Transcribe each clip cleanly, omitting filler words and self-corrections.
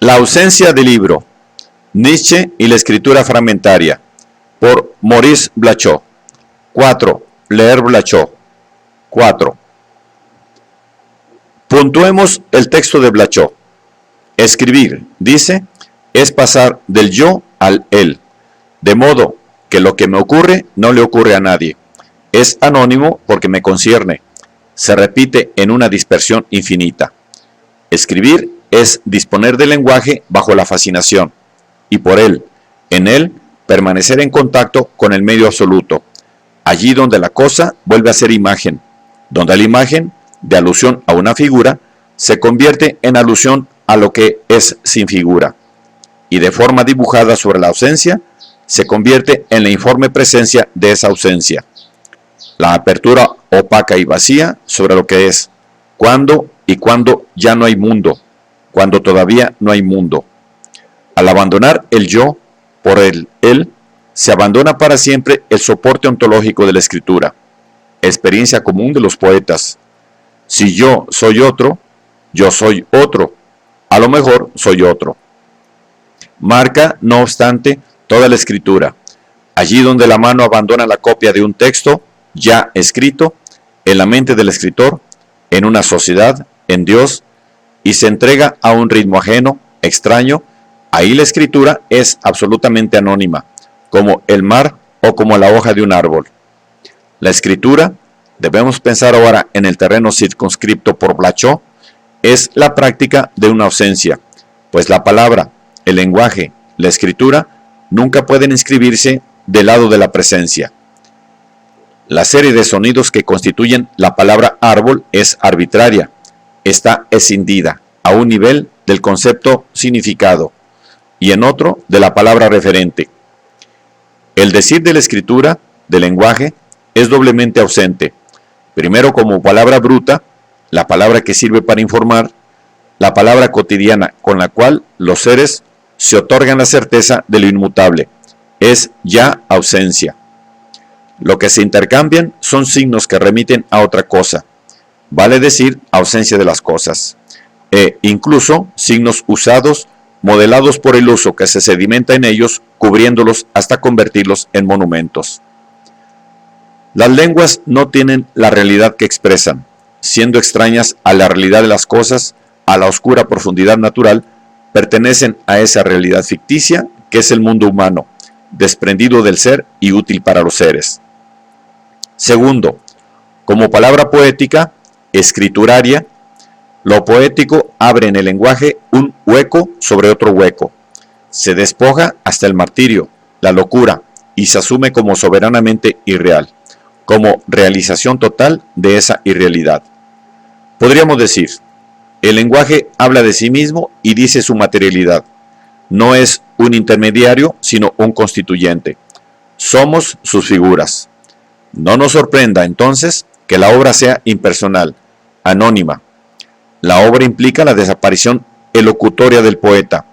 La ausencia de libro, Nietzsche y la escritura fragmentaria, por Maurice Blachot. 4. Leer Blachot. 4. Puntuemos el texto de Blachot. Escribir, dice, es pasar del yo al él, de modo que lo que me ocurre no le ocurre a nadie. Es anónimo porque me concierne. Se repite en una dispersión infinita. Escribir es disponer del lenguaje bajo la fascinación, y por él, en él, permanecer en contacto con el medio absoluto, allí donde la cosa vuelve a ser imagen, donde la imagen, de alusión a una figura, se convierte en alusión a lo que es sin figura, y de forma dibujada sobre la ausencia, se convierte en la informe presencia de esa ausencia. La apertura opaca y vacía sobre lo que es, cuando y cuando ya no hay mundo, cuando todavía no hay mundo. Al abandonar el yo por el él, se abandona para siempre el soporte ontológico de la escritura, experiencia común de los poetas. Si yo soy otro, yo soy otro, a lo mejor soy otro. Marca, no obstante, toda la escritura. Allí donde la mano abandona la copia de un texto ya escrito, en la mente del escritor, en una sociedad, en Dios, y se entrega a un ritmo ajeno, extraño, ahí la escritura es absolutamente anónima, como el mar o como la hoja de un árbol. La escritura, debemos pensar ahora en el terreno circunscripto por Blachot, es la práctica de una ausencia, pues la palabra, el lenguaje, la escritura, nunca pueden inscribirse del lado de la presencia. La serie de sonidos que constituyen la palabra árbol es arbitraria, está escindida a un nivel del concepto significado y en otro de la palabra referente. El decir de la escritura, del lenguaje, es doblemente ausente, primero como palabra bruta, la palabra que sirve para informar, la palabra cotidiana con la cual los seres se otorgan la certeza de lo inmutable, es ya ausencia. Lo que se intercambian son signos que remiten a otra cosa, vale decir ausencia de las cosas, e incluso signos usados, modelados por el uso que se sedimenta en ellos, cubriéndolos hasta convertirlos en monumentos. Las lenguas no tienen la realidad que expresan, siendo extrañas a la realidad de las cosas, a la oscura profundidad natural, pertenecen a esa realidad ficticia que es el mundo humano, desprendido del ser y útil para los seres. Segundo, como palabra poética, escrituraria, lo poético abre en el lenguaje un hueco sobre otro hueco. Se despoja hasta el martirio, la locura, y se asume como soberanamente irreal, como realización total de esa irrealidad. Podríamos decir, el lenguaje habla de sí mismo y dice su materialidad. No es un intermediario, sino un constituyente. Somos sus figuras. No nos sorprenda, entonces, que la obra sea impersonal, anónima. La obra implica la desaparición elocutoria del poeta,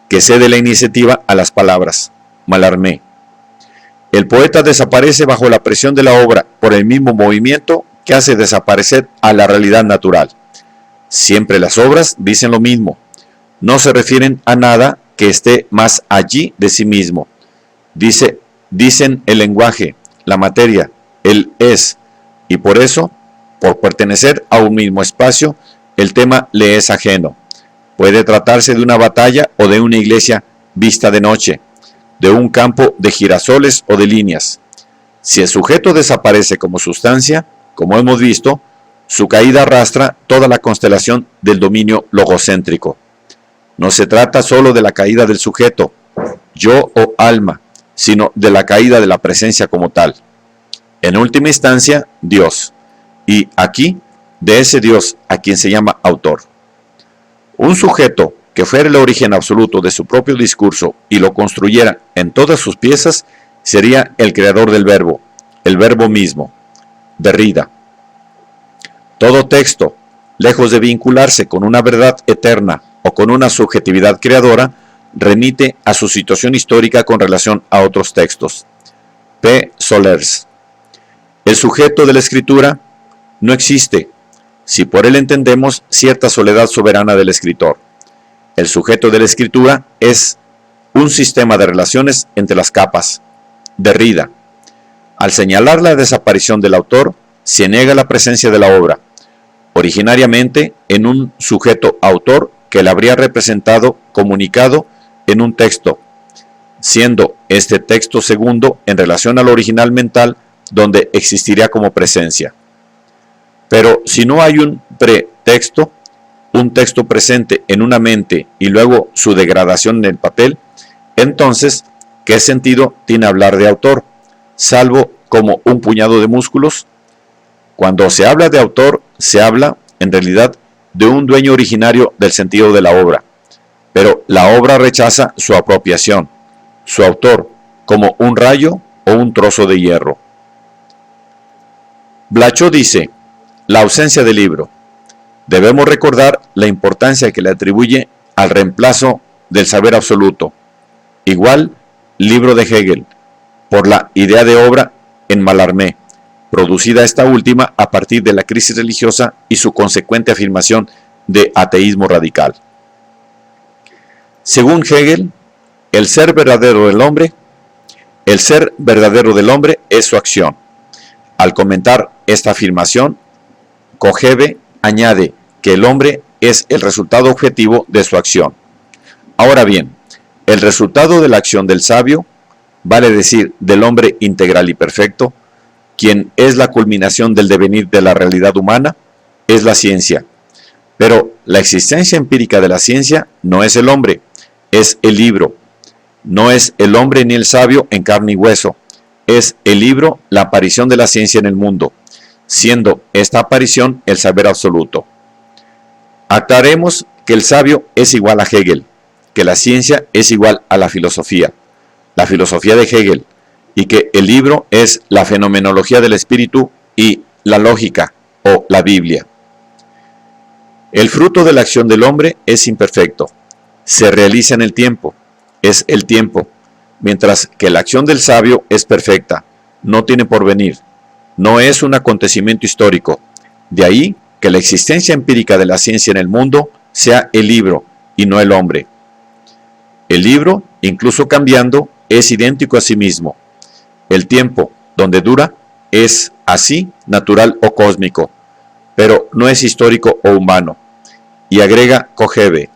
que cede la iniciativa a las palabras. Mallarmé. El poeta desaparece bajo la presión de la obra por el mismo movimiento que hace desaparecer a la realidad natural. Siempre las obras dicen lo mismo. No se refieren a nada que esté más allí de sí mismo. Dicen el lenguaje, la materia, el es, y por eso, por pertenecer a un mismo espacio, el tema le es ajeno. Puede tratarse de una batalla o de una iglesia vista de noche, de un campo de girasoles o de líneas. Si el sujeto desaparece como sustancia, como hemos visto, su caída arrastra toda la constelación del dominio logocéntrico. No se trata solo de la caída del sujeto, yo o alma, sino de la caída de la presencia como tal. En última instancia, Dios, y aquí, de ese Dios a quien se llama autor. Un sujeto que fuera el origen absoluto de su propio discurso y lo construyera en todas sus piezas, sería el creador del verbo, el verbo mismo. Derrida. Todo texto, lejos de vincularse con una verdad eterna o con una subjetividad creadora, remite a su situación histórica con relación a otros textos. P. Solers. El sujeto de la escritura no existe, si por él entendemos cierta soledad soberana del escritor. El sujeto de la escritura es un sistema de relaciones entre las capas. Derrida, al señalar la desaparición del autor, se niega la presencia de la obra, originariamente en un sujeto autor que la habría representado, comunicado en un texto, siendo este texto segundo en relación al original mental donde existiría como presencia. Pero si no hay un pretexto, un texto presente en una mente y luego su degradación en el papel, entonces, ¿qué sentido tiene hablar de autor, salvo como un puñado de músculos? Cuando se habla de autor, se habla, en realidad, de un dueño originario del sentido de la obra, pero la obra rechaza su apropiación, su autor, como un rayo o un trozo de hierro. Blachot dice, la ausencia del libro. Debemos recordar la importancia que le atribuye al reemplazo del saber absoluto, igual libro de Hegel, por la idea de obra en Mallarmé, producida esta última a partir de la crisis religiosa y su consecuente afirmación de ateísmo radical. Según Hegel, el ser verdadero del hombre es su acción. Al comentar esta afirmación, Kojève añade que el hombre es el resultado objetivo de su acción. Ahora bien, el resultado de la acción del sabio, vale decir, del hombre integral y perfecto, quien es la culminación del devenir de la realidad humana, es la ciencia. Pero la existencia empírica de la ciencia no es el hombre, es el libro. No es el hombre ni el sabio en carne y hueso, es el libro la aparición de la ciencia en el mundo, siendo esta aparición el saber absoluto. Aclaremos que el sabio es igual a Hegel, que la ciencia es igual a la filosofía de Hegel, y que el libro es la fenomenología del espíritu y la lógica o la Biblia. El fruto de la acción del hombre es imperfecto, se realiza en el tiempo, es el tiempo, mientras que la acción del sabio es perfecta, no tiene porvenir, no es un acontecimiento histórico. De ahí que la existencia empírica de la ciencia en el mundo sea el libro y no el hombre. El libro, incluso cambiando, es idéntico a sí mismo. El tiempo, donde dura, es así natural o cósmico, pero no es histórico o humano. Y agrega Kojève,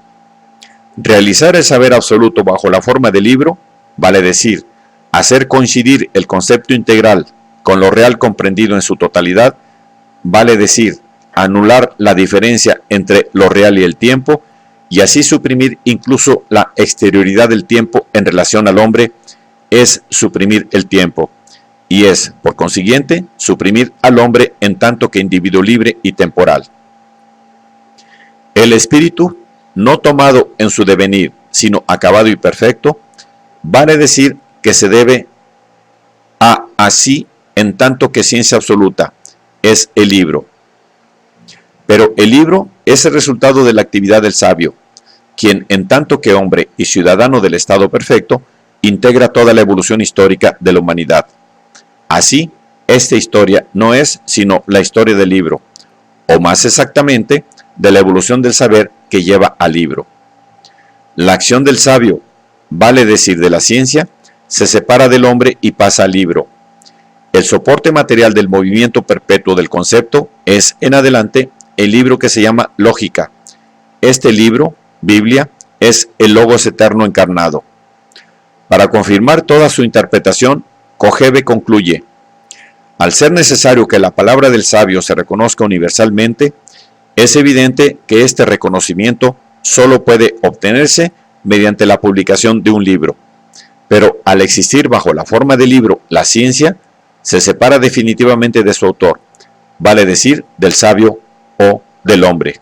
realizar el saber absoluto bajo la forma de libro, vale decir, hacer coincidir el concepto integral con lo real comprendido en su totalidad, vale decir, anular la diferencia entre lo real y el tiempo, y así suprimir incluso la exterioridad del tiempo en relación al hombre, es suprimir el tiempo, y es, por consiguiente, suprimir al hombre en tanto que individuo libre y temporal. El espíritu, no tomado en su devenir, sino acabado y perfecto, vale decir que se debe a así en tanto que ciencia absoluta, es el libro. Pero el libro es el resultado de la actividad del sabio, quien en tanto que hombre y ciudadano del estado perfecto, integra toda la evolución histórica de la humanidad. Así, esta historia no es sino la historia del libro, o más exactamente, de la evolución del saber que lleva al libro. La acción del sabio, vale decir de la ciencia, se separa del hombre y pasa al libro. El soporte material del movimiento perpetuo del concepto es, en adelante, el libro que se llama Lógica. Este libro, Biblia, es el Logos eterno encarnado. Para confirmar toda su interpretación, Kojève concluye, al ser necesario que la palabra del sabio se reconozca universalmente, es evidente que este reconocimiento solo puede obtenerse mediante la publicación de un libro. Pero al existir bajo la forma de libro la ciencia, se separa definitivamente de su autor, vale decir, del sabio o del hombre.